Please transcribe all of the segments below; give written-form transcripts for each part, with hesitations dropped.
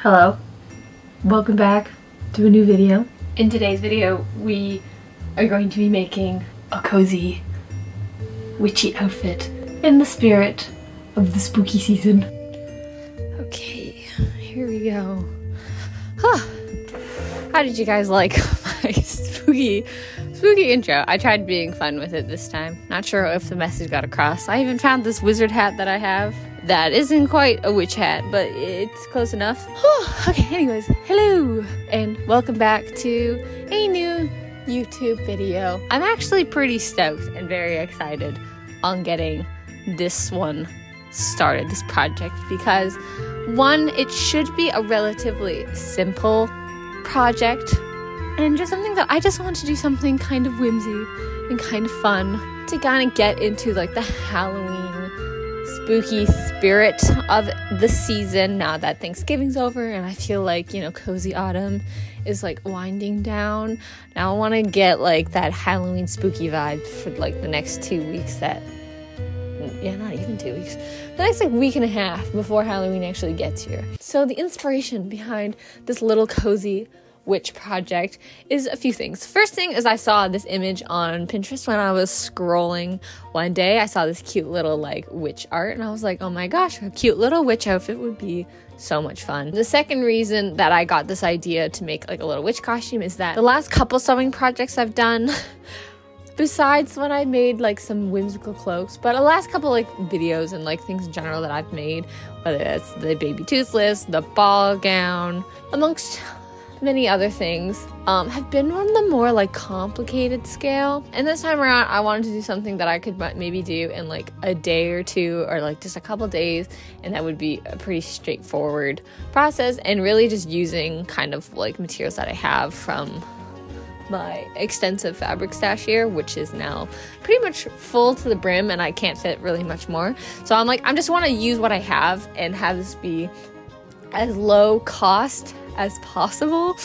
Hello, welcome back to a new video. In today's video, we are going to be making a cozy, witchy outfit in the spirit of the spooky season. Okay, here we go. How did you guys like my spooky intro? I tried being fun with it this time. Not sure if the message got across. I even found this wizard hat that I have that isn't quite a witch hat, but it's close enough. Okay, anyways, hello and welcome back to a new YouTube video. I'm actually pretty stoked and very excited on getting this one started, this project, because one, it should be a relatively simple project and just something that I just want to do something kind of whimsy and kind of fun to kind of get into like the Halloween spooky spirit of the season now that Thanksgiving's over and I feel like, you know, cozy autumn is like winding down. Now I want to get like that Halloween spooky vibe for like the next 2 weeks not even 2 weeks. The next like week and a half before Halloween actually gets here. So the inspiration behind this little cozy witch project is a few things. First thing is I saw this image on Pinterest when I was scrolling one day. I saw this cute little like witch art and I was like, oh my gosh, a cute little witch outfit would be so much fun. The second reason that I got this idea to make like a little witch costume is that the last couple sewing projects I've done besides when I made like some whimsical cloaks, but the last couple like videos and like things in general that I've made, whether it's the baby toothless, the ball gown, amongst many other things, have been on the more like complicated scale. And this time around I wanted to do something that I could maybe do in like a day or two or like just a couple days, and that would be a pretty straightforward process and really just using kind of like materials that I have from my extensive fabric stash here, which is now pretty much full to the brim and I can't fit really much more. So I'm like, I just want to use what I have and have this be as low cost as possible,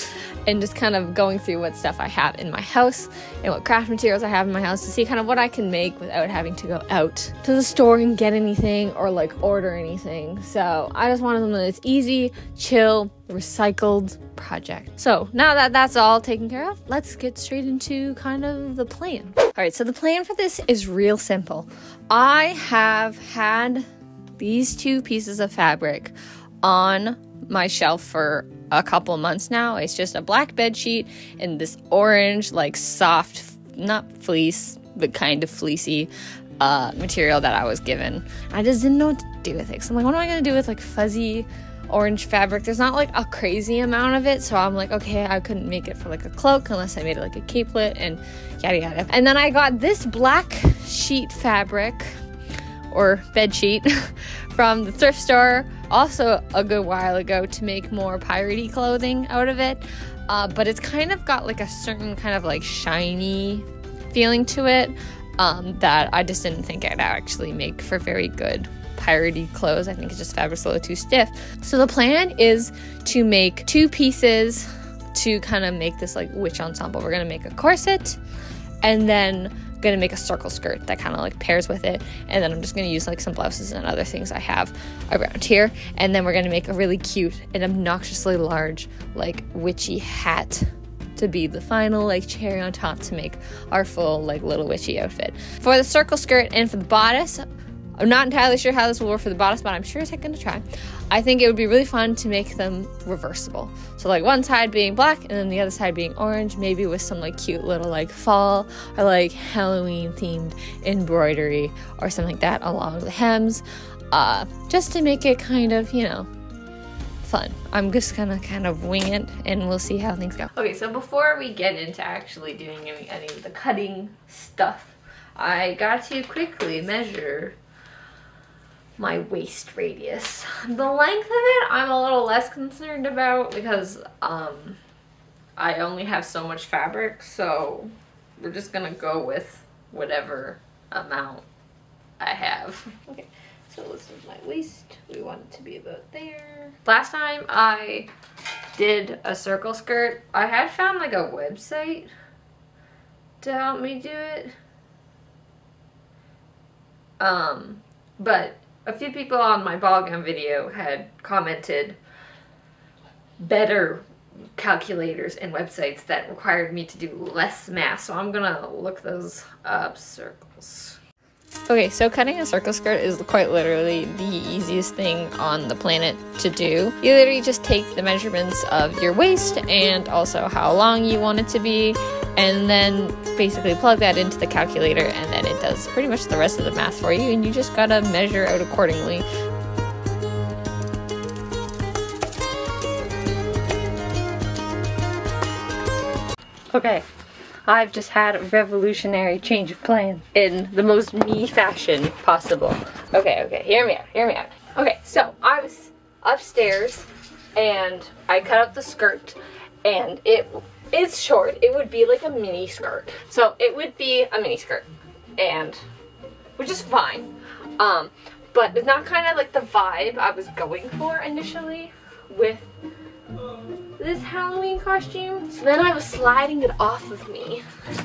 and just kind of going through what stuff I have in my house and what craft materials I have in my house to see kind of what I can make without having to go out to the store and get anything or like order anything. So I just wanted something that's easy, chill, recycled project. So now that that's all taken care of, let's get straight into kind of the plan. All right, so the plan for this is real simple. I have had these two pieces of fabric on my shelf for a couple months now. It's just a black bed sheet and this orange like soft, not fleece but kind of fleecy material that I was given. I just didn't know what to do with it. So I'm like, what am I gonna do with like fuzzy orange fabric? There's not like a crazy amount of it, so I'm like, okay, I couldn't make it for like a cloak unless I made it like a capelet and yada yada. And then I got this black sheet fabric or bed sheet from the thrift store also a good while ago to make more piratey clothing out of it, but it's kind of got like a certain kind of like shiny feeling to it that I just didn't think I'd actually make for very good piratey clothes. I think it's just fabric's a little too stiff. So the plan is to make two pieces to kind of make this like witch ensemble. We're gonna make a corset and then gonna make a circle skirt that kind of like pairs with it, and then I'm just gonna use like some blouses and other things I have around here, and then we're gonna make a really cute and obnoxiously large like witchy hat to be the final like cherry on top to make our full like little witchy outfit. For the circle skirt and for the bodice, I'm not entirely sure how this will work for the bodice, but I'm sure I'm gonna try. I think it would be really fun to make them reversible. So like one side being black and then the other side being orange, maybe with some like cute little like fall or like Halloween themed embroidery or something like that along the hems, just to make it kind of, you know, fun. I'm just gonna kind of wing it and we'll see how things go. Okay, so before we get into actually doing any of the cutting stuff, I got to quickly measure my waist radius. The length of it I'm a little less concerned about because I only have so much fabric, so we're just gonna go with whatever amount I have. Okay, so this is my waist. We want it to be about there. Last time I did a circle skirt, I had found like a website to help me do it. But a few people on my ball gown video had commented better calculators and websites that required me to do less math, so I'm gonna look those up. Circles. Okay, so cutting a circle skirt is quite literally the easiest thing on the planet to do. You literally just take the measurements of your waist and also how long you want it to be, and then basically plug that into the calculator, and then it does pretty much the rest of the math for you, and you just gotta measure out accordingly. Okay, I've just had a revolutionary change of plan in the most me fashion possible. Okay, hear me out. Okay, so I was upstairs and I cut out the skirt, and it's short. It would be like a mini skirt. So it would be a mini skirt, and which is fine. But it's not kind of like the vibe I was going for initially with this Halloween costume. So then I was sliding it off of me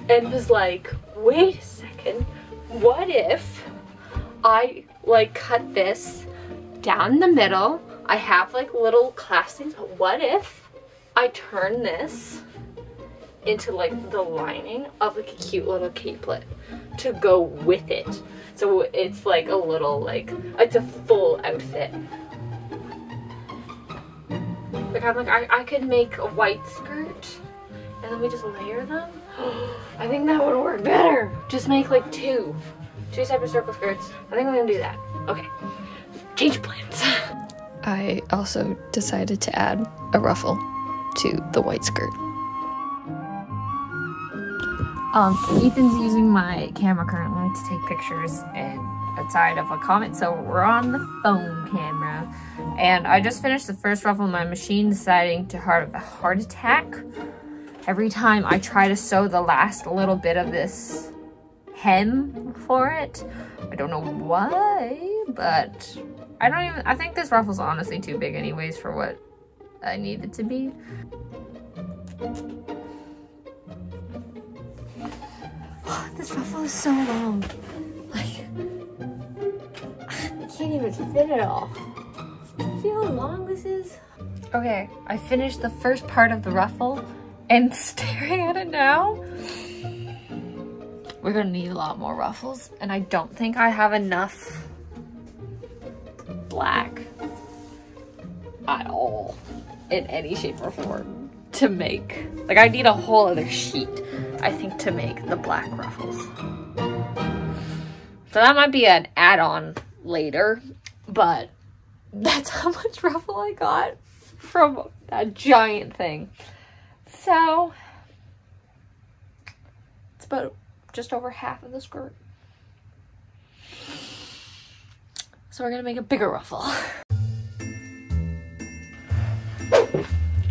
and was like, wait a second, what if I like cut this down the middle? I have like little claspings, but what if I turn this into like the lining of like a cute little capelet to go with it? So it's like a little, like, it's a full outfit. Like, I'm like, I could make a white skirt and then we just layer them. I think that would work better. Just make like two separate circle skirts. I think I'm gonna do that. Okay, change plans. I also decided to add a ruffle to the white skirt. Ethan's using my camera currently to take pictures outside of a comet, so we're on the phone camera. And I just finished the first ruffle in my machine, deciding to have a heart attack every time I try to sew the last little bit of this hem for it. I don't know why, but I think this ruffle's honestly too big anyways for what I need it to be. This ruffle is so long. Like, I can't even fit it all. See how long this is? Okay, I finished the first part of the ruffle, and staring at it now, we're gonna need a lot more ruffles, and I don't think I have enough black at all in any shape or form to make. Like, I need a whole other sheet, I think, to make the black ruffles. So that might be an add-on later, but that's how much ruffle I got from that giant thing. So it's about just over half of the skirt. So we're gonna make a bigger ruffle.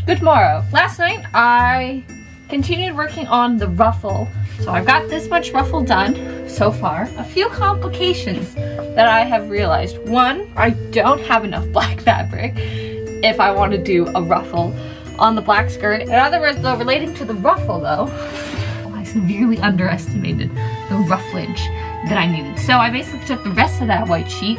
Good morrow. Last night I continued working on the ruffle. So I've got this much ruffle done so far. A few complications that I have realized. One, I don't have enough black fabric if I want to do a ruffle on the black skirt. In other words, though, relating to the ruffle though, I severely underestimated the rufflage that I needed. So I basically took the rest of that white sheet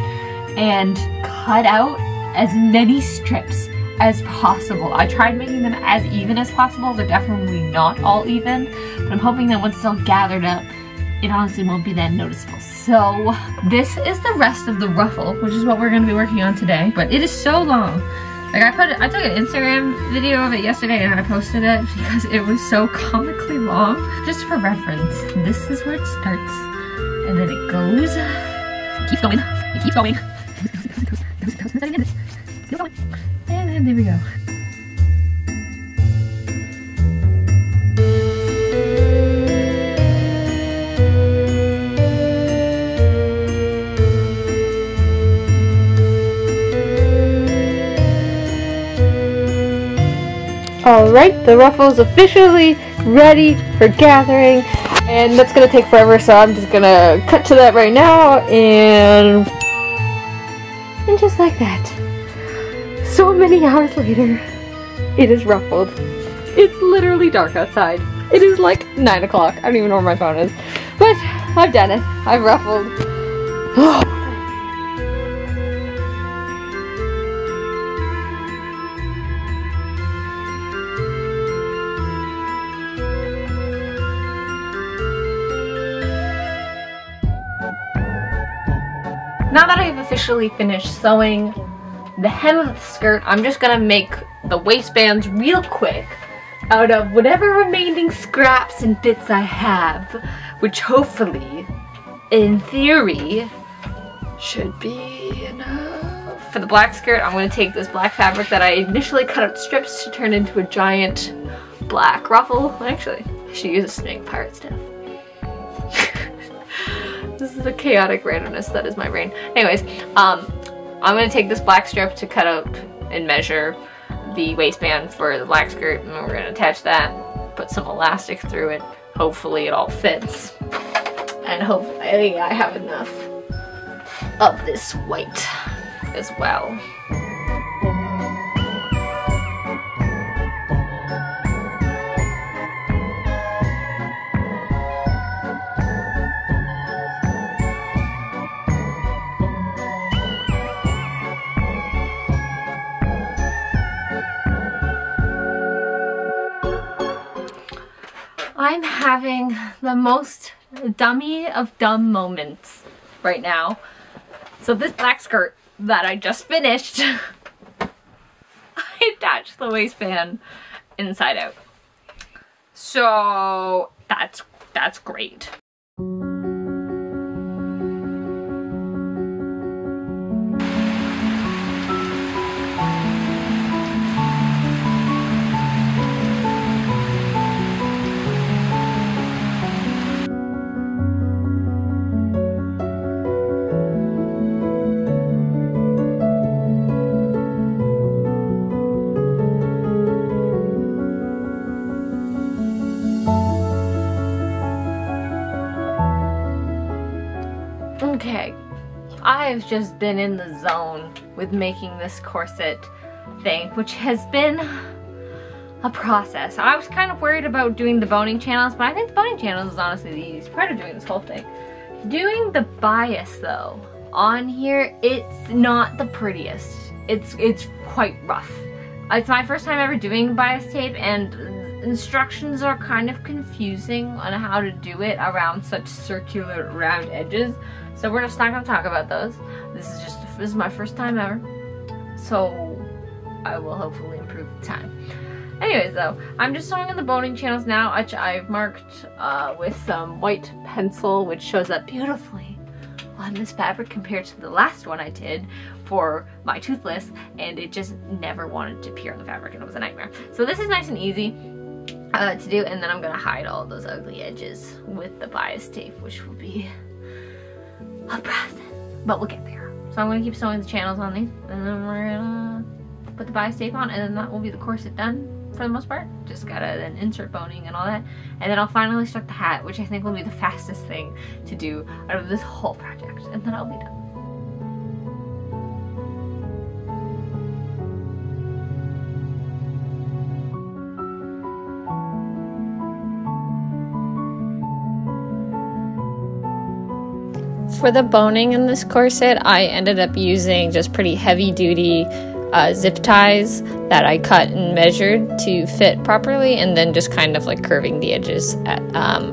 and cut out as many strips as possible. I tried making them as even as possible. They're definitely not all even, but I'm hoping that once it's all gathered up, it honestly won't be that noticeable. So this is the rest of the ruffle, which is what we're going to be working on today. But it is so long. Like, I took an Instagram video of it yesterday and I posted it because it was so comically long. Just for reference, this is where it starts, and then it goes, it keeps going, it keeps going, and then there we go. Alright, the ruffle is officially ready for gathering, and that's gonna take forever, so I'm just gonna cut to that right now, and just like that, so many hours later, it is ruffled. It's literally dark outside. It is like 9 o'clock. I don't even know where my phone is, but I've done it. I've ruffled. Now that I've officially finished sewing the hem of the skirt, I'm just gonna make the waistbands real quick out of whatever remaining scraps and bits I have, which hopefully, in theory, should be enough. For the black skirt, I'm going to take this black fabric that I initially cut out strips to turn into a giant black ruffle. Actually, I should use a snake pirate staff. This is the chaotic randomness that is my brain. Anyways, I'm going to take this black strip to cut out and measure the waistband for the black skirt, and we're going to attach that, put some elastic through it. Hopefully it all fits. And hopefully I have enough of this white as well. I'm having the most dummy of dumb moments right now. So this black skirt that I just finished, I attached the waistband inside out. So that's great. Okay, I've just been in the zone with making this corset thing, which has been a process. I was kind of worried about doing the boning channels, but I think the boning channels is honestly the easiest part of doing this whole thing. Doing the bias though, on here, it's not the prettiest. It's quite rough. It's my first time ever doing bias tape, and instructions are kind of confusing on how to do it around such circular round edges. So we're just not going to talk about those. This is my first time ever. So I will hopefully improve the time. Anyways though, I'm just sewing in the boning channels now, which I've marked with some white pencil, which shows up beautifully on this fabric compared to the last one I did for my toothless, and it just never wanted to appear on the fabric and it was a nightmare. So this is nice and easy to do, and then I'm going to hide all those ugly edges with the bias tape, which will be a process, but we'll get there. So I'm going to keep sewing the channels on these, and then we're going to put the bias tape on, and then that will be the corset done for the most part. Just gotta then insert boning and all that, and then I'll finally start the hat, which I think will be the fastest thing to do out of this whole project, and then I'll be done. For the boning in this corset, I ended up using just pretty heavy-duty zip ties that I cut and measured to fit properly, and then just kind of like curving the edges at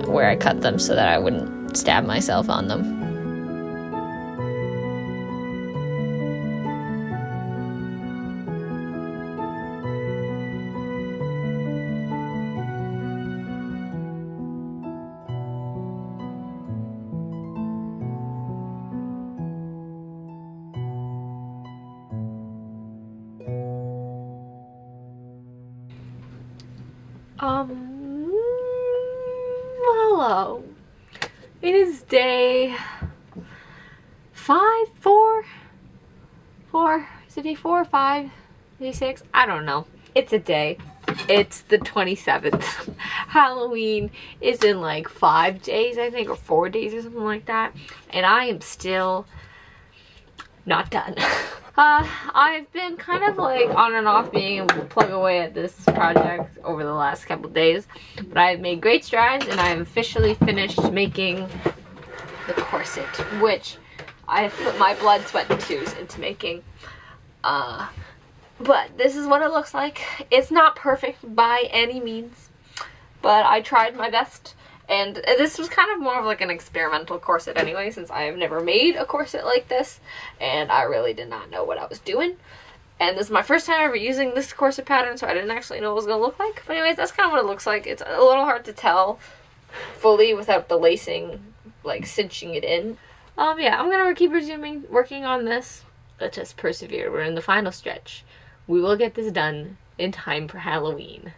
where I cut them so that I wouldn't stab myself on them. Hello. It is day 5, 4? Is it day 4 or 5? Day 6? I don't know. It's a day. It's the 27th. Halloween is in like 5 days, I think, or 4 days or something like that. And I am still not done. I've been kind of like on and off being able to plug away at this project over the last couple days, but I've made great strides and I've officially finished making the corset, which I have put my blood, sweat, and tears into making. But this is what it looks like. It's not perfect by any means, but I tried my best, And this was kind of more of like an experimental corset anyway, since I have never made a corset like this, and I really did not know what I was doing. And this is my first time ever using this corset pattern, so I didn't actually know what it was going to look like. But anyways, that's kind of what it looks like. It's a little hard to tell fully without the lacing, like, cinching it in. Yeah, I'm going to keep resuming working on this. Let's just persevere. We're in the final stretch. We will get this done in time for Halloween.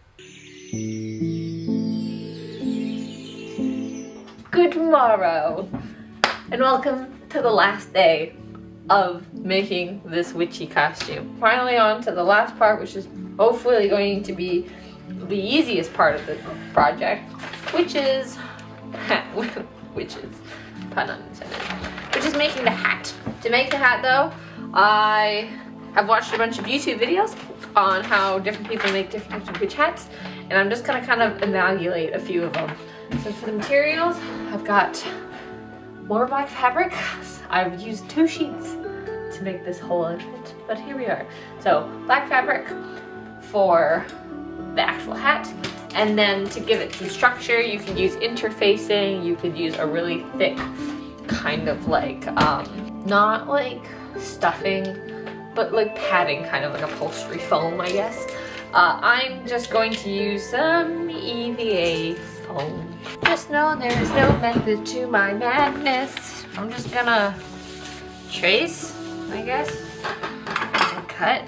Good morrow, and welcome to the last day of making this witchy costume. Finally on to the last part, which is hopefully going to be the easiest part of the project, which is pun unintended, which is making the hat. To make the hat though, I have watched a bunch of YouTube videos on how different people make different types of witch hats, and I'm just gonna kind of evaluate a few of them. So for the materials, I've got more black fabric. I've used 2 sheets to make this whole outfit, but here we are. So black fabric for the actual hat, and then to give it some structure, you can use interfacing, you could use a really thick kind of like, not like stuffing, but like padding, kind of like upholstery foam, I guess. I'm just going to use some EVA foam. Just know there is no method to my madness. I'm just gonna trace, I guess, and cut.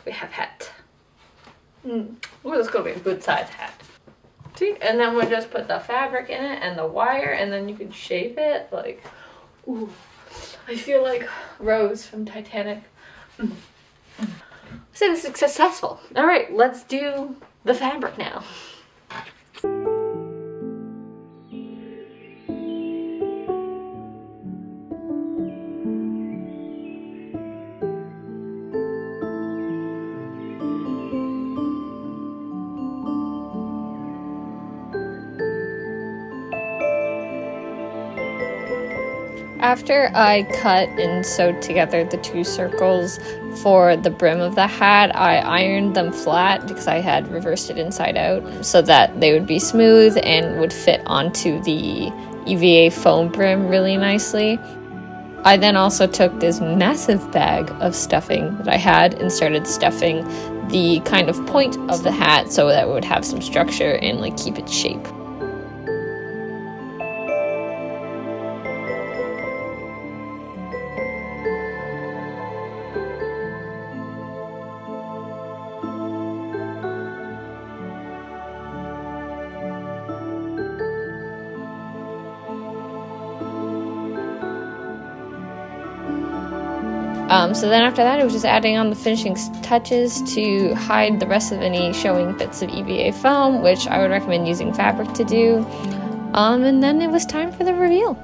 We have hat. Ooh, this is gonna be a good size hat. See? And then we'll just put the fabric in it and the wire, and then you can shape it like, ooh, I feel like Rose from Titanic. So this is successful. All right, let's do the fabric now. After I cut and sewed together the 2 circles for the brim of the hat, I ironed them flat because I had reversed it inside out so that they would be smooth and would fit onto the EVA foam brim really nicely. I then also took this massive bag of stuffing that I had and started stuffing the kind of point of the hat so that it would have some structure and like keep its shape. So then after that, it was just adding on the finishing touches to hide the rest of any showing bits of EVA foam, which I would recommend using fabric to do. And then it was time for the reveal.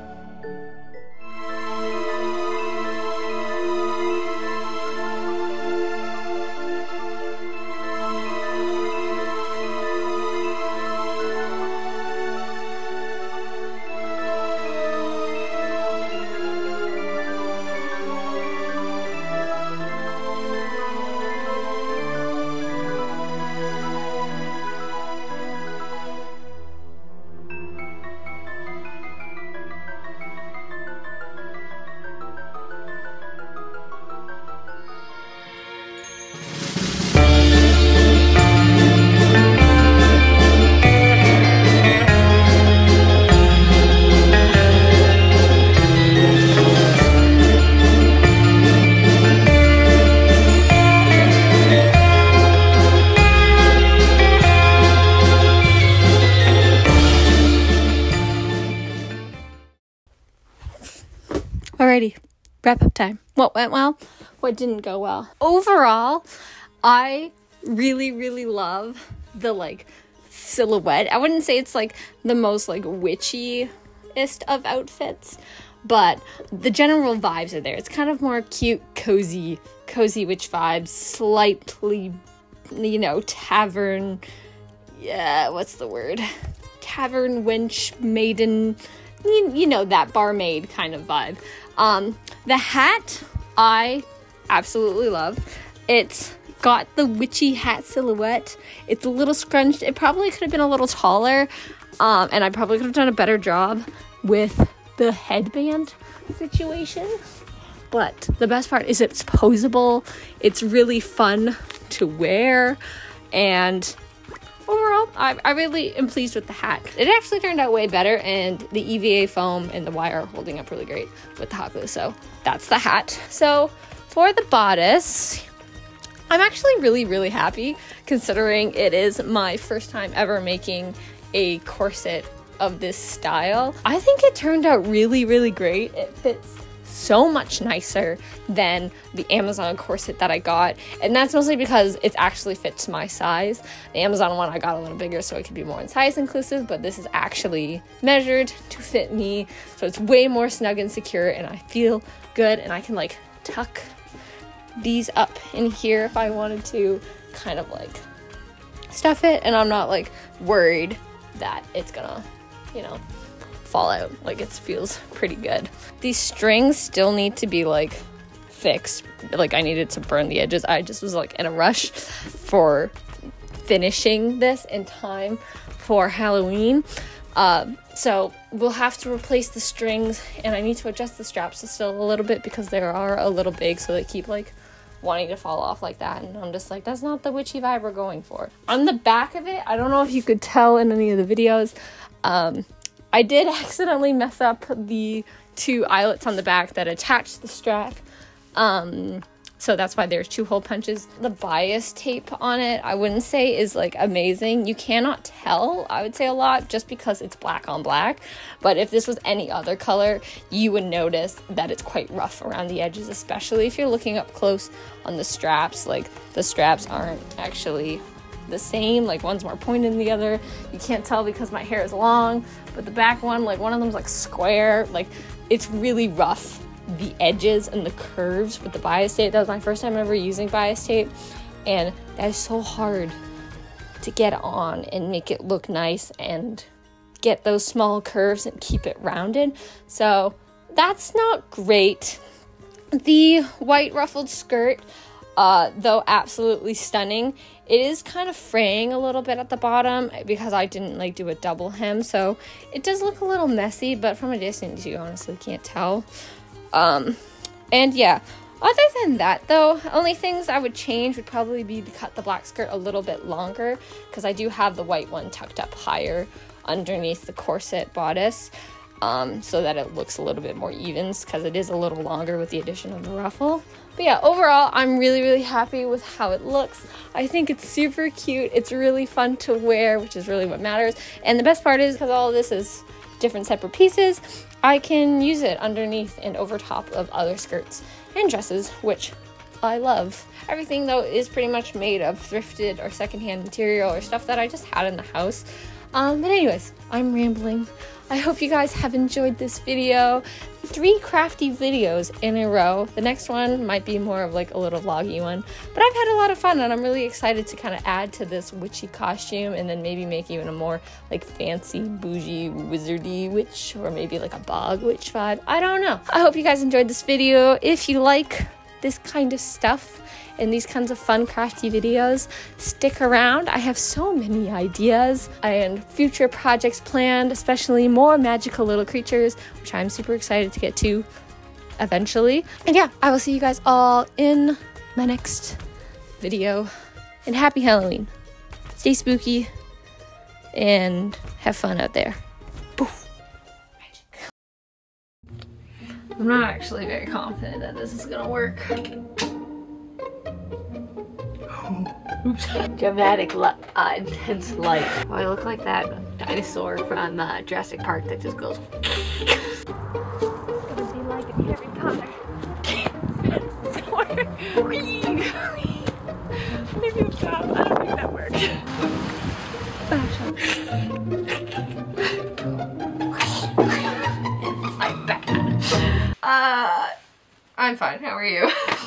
Alrighty, Wrap-up time. What went well? What didn't go well? Overall, I really, really love the, like, silhouette. I wouldn't say it's, like, the most, like, witchy-est of outfits, but the general vibes are there. It's kind of more cute, cozy witch vibes, slightly, you know, tavern, yeah, what's the word? Tavern wench maiden, you know, that barmaid kind of vibe. The hat, I absolutely love. It's got the witchy hat silhouette. It's a little scrunched. It probably could have been a little taller, and I probably could have done a better job with the headband situation. But the best part is it's posable. It's really fun to wear, and overall, I really am pleased with the hat. It actually turned out way better, and the EVA foam and the wire are holding up really great with the hot glue. So that's the hat. So for the bodice, I'm actually really, really happy, considering it is my first time ever making a corset of this style. I think it turned out really, really great. It fits so much nicer than the Amazon corset that I got, and that's mostly because it actually fits my size. The Amazon one I got a little bigger so it could be more in size inclusive, but this is actually measured to fit me, so it's way more snug and secure, and I feel good, and I can like tuck these up in here if I wanted to kind of like stuff it, and I'm not like worried that it's gonna, you know, fall out. Like, it feels pretty good. These strings still need to be like fixed. Like, I needed to burn the edges. I just was like in a rush for finishing this in time for Halloween. So we'll have to replace the strings, and I need to adjust the straps still a little bit because they are a little big, so they keep like wanting to fall off like that, and I'm just like, that's not the witchy vibe we're going for. On the back of it, I don't know if you could tell in any of the videos, I did accidentally mess up the two eyelets on the back that attach the strap. So that's why there's 2 hole punches. The bias tape on it, I wouldn't say is like amazing. You cannot tell, I would say, a lot just because it's black on black. But if this was any other color, you would notice that it's quite rough around the edges, especially if you're looking up close on the straps. Like, the straps aren't actually the same, like one's more pointed than the other. You can't tell because my hair is long, but the back one, like one of them's like square. Like, it's really rough, the edges and the curves with the bias tape. That was my first time ever using bias tape, and that is so hard to get on and make it look nice and get those small curves and keep it rounded. So that's not great. The white ruffled skirt, though absolutely stunning, it is kind of fraying a little bit at the bottom because I didn't like do a double hem, so it does look a little messy, but from a distance you honestly can't tell. And yeah, other than that though, only things I would change would probably be to cut the black skirt a little bit longer, because I do have the white one tucked up higher underneath the corset bodice, so that it looks a little bit more even, because it is a little longer with the addition of the ruffle. But yeah, overall, I'm really, really happy with how it looks. I think it's super cute. It's really fun to wear, which is really what matters. And the best part is, because all of this is different separate pieces, I can use it underneath and over top of other skirts and dresses, which I love. Everything, though, is pretty much made of thrifted or secondhand material or stuff that I just had in the house. But anyways, I'm rambling. I hope you guys have enjoyed this video. 3 crafty videos in a row. The next one might be more of like a little vloggy one, but I've had a lot of fun, and I'm really excited to kind of add to this witchy costume, and then maybe make even a more like fancy, bougie, wizardy witch, or maybe like a bog witch vibe. I don't know. I hope you guys enjoyed this video. If you like this kind of stuff and these kinds of fun crafty videos, stick around. I have so many ideas and future projects planned, especially more magical little creatures, which I'm super excited to get to eventually. And yeah, I will see you guys all in my next video, and happy Halloween. Stay spooky and have fun out there. Poof. I'm not actually very confident that this is gonna work. Oops. Dramatic, intense light. Oh, I look like that dinosaur from Jurassic Park that just goes. It's gonna be like in Harry Potter. I'm fine. How are you?